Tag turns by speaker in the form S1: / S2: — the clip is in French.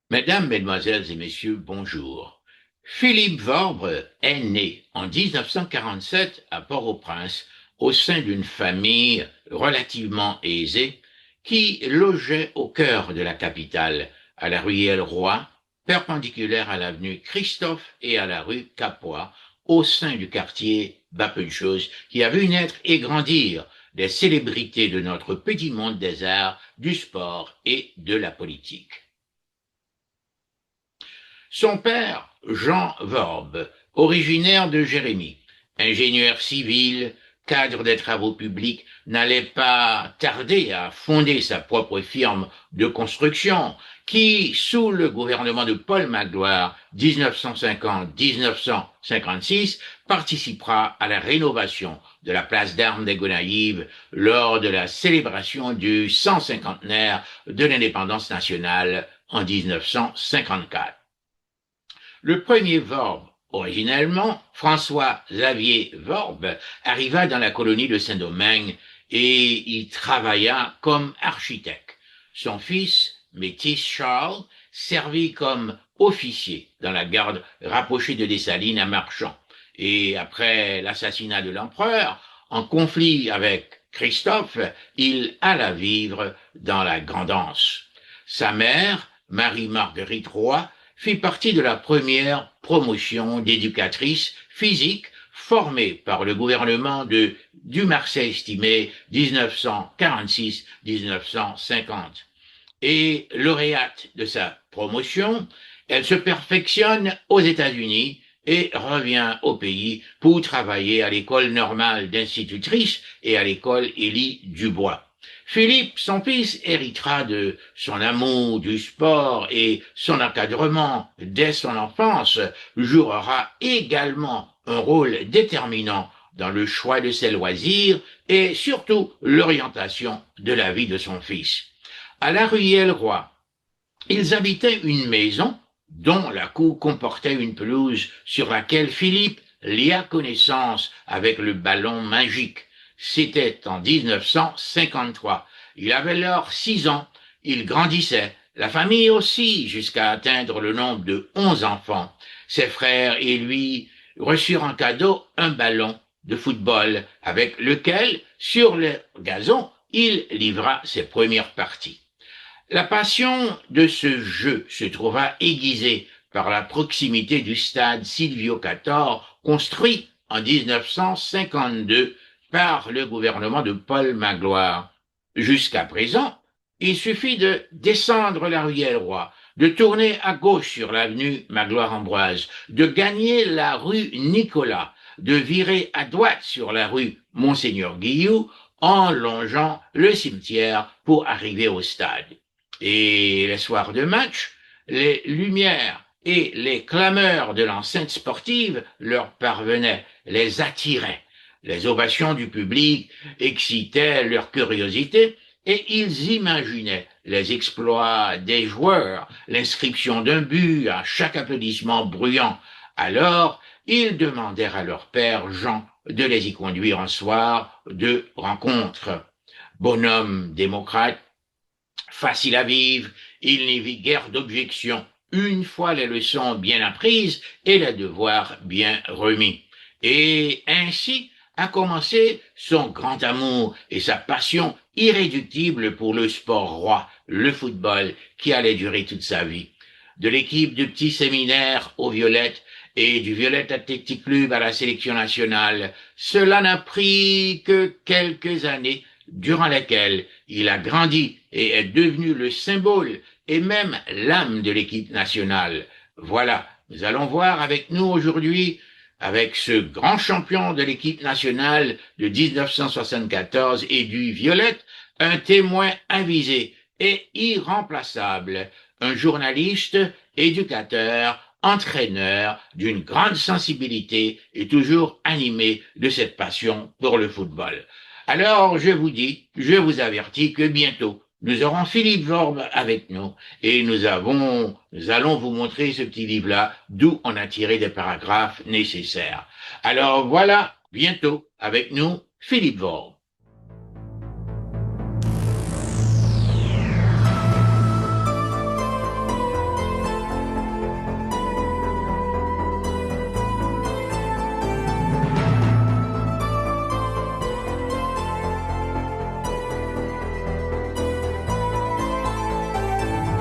S1: Mesdames, Mesdemoiselles et Messieurs, bonjour. Philippe Vorbe est né en 1947 à Port-au-Prince au sein d'une famille relativement aisée qui logeait au cœur de la capitale, à la rue Roy, perpendiculaire à l'avenue Christophe et à la rue Capois, au sein du quartier Bas peu de choses, qui a vu naître et grandir des célébrités de notre petit monde des arts, du sport et de la politique. Son père, Jean Vorbe, originaire de Jérémie, ingénieur civil, cadre des travaux publics, n'allait pas tarder à fonder sa propre firme de construction qui, sous le gouvernement de Paul Magloire, 1950-1956, participera à la rénovation de la place d'armes des Gonaïves lors de la célébration du 150e de l'indépendance nationale en 1954. Le premier Vorbe, originellement François-Xavier Vorbe, arriva dans la colonie de Saint-Domingue et y travailla comme architecte. Son fils, métis Charles, servit comme officier dans la garde rapprochée de Dessalines à Marchand. Et après l'assassinat de l'empereur, en conflit avec Christophe, il alla vivre dans la Grand'Anse. Sa mère, Marie-Marguerite Roy, fit partie de la première promotion d'éducatrices physiques formée par le gouvernement de Dumarsais-Estimé 1946-1950. Et lauréate de sa promotion, elle se perfectionne aux États-Unis et revient au pays pour travailler à l'école normale d'institutrice et à l'école Élie Dubois. Philippe, son fils, héritera de son amour du sport et son encadrement dès son enfance, jouera également un rôle déterminant dans le choix de ses loisirs et surtout l'orientation de la vie de son fils. À la rue Roy, ils habitaient une maison dont la cour comportait une pelouse sur laquelle Philippe lia connaissance avec le ballon magique. C'était en 1953. Il avait alors 6 ans. Il grandissait. La famille aussi, jusqu'à atteindre le nombre de 11 enfants. Ses frères et lui reçurent en cadeau un ballon de football avec lequel, sur le gazon, il livra ses premières parties. La passion de ce jeu se trouva aiguisée par la proximité du stade Silvio Cator, construit en 1952 par le gouvernement de Paul Magloire. Jusqu'à présent, il suffit de descendre la rue Roy, de tourner à gauche sur l'avenue Magloire-Ambroise, de gagner la rue Nicolas, de virer à droite sur la rue Monseigneur Guillou en longeant le cimetière pour arriver au stade. Et les soirs de match, les lumières et les clameurs de l'enceinte sportive leur parvenaient, les attiraient. Les ovations du public excitaient leur curiosité et ils imaginaient les exploits des joueurs, l'inscription d'un but à chaque applaudissement bruyant. Alors, ils demandèrent à leur père Jean de les y conduire un soir de rencontre. Bonhomme démocrate, facile à vivre, il n'y vit guère d'objection, une fois les leçons bien apprises et les devoirs bien remis. Et ainsi a commencé son grand amour et sa passion irréductible pour le sport roi, le football, qui allait durer toute sa vie. De l'équipe du petit séminaire aux violettes et du Violette Athletic Club à la sélection nationale, cela n'a pris que quelques années durant lesquelles il a grandi et est devenu le symbole et même l'âme de l'équipe nationale. Voilà, nous allons voir avec nous aujourd'hui, avec ce grand champion de l'équipe nationale de 1974 et du Violette, un témoin avisé et irremplaçable, un journaliste, éducateur, entraîneur d'une grande sensibilité et toujours animé de cette passion pour le football. Alors, je vous dis, je vous avertis que bientôt, nous aurons Philippe Vorbe avec nous et nous allons vous montrer ce petit livre-là d'où on a tiré des paragraphes nécessaires. Alors voilà, bientôt avec nous, Philippe Vorbe.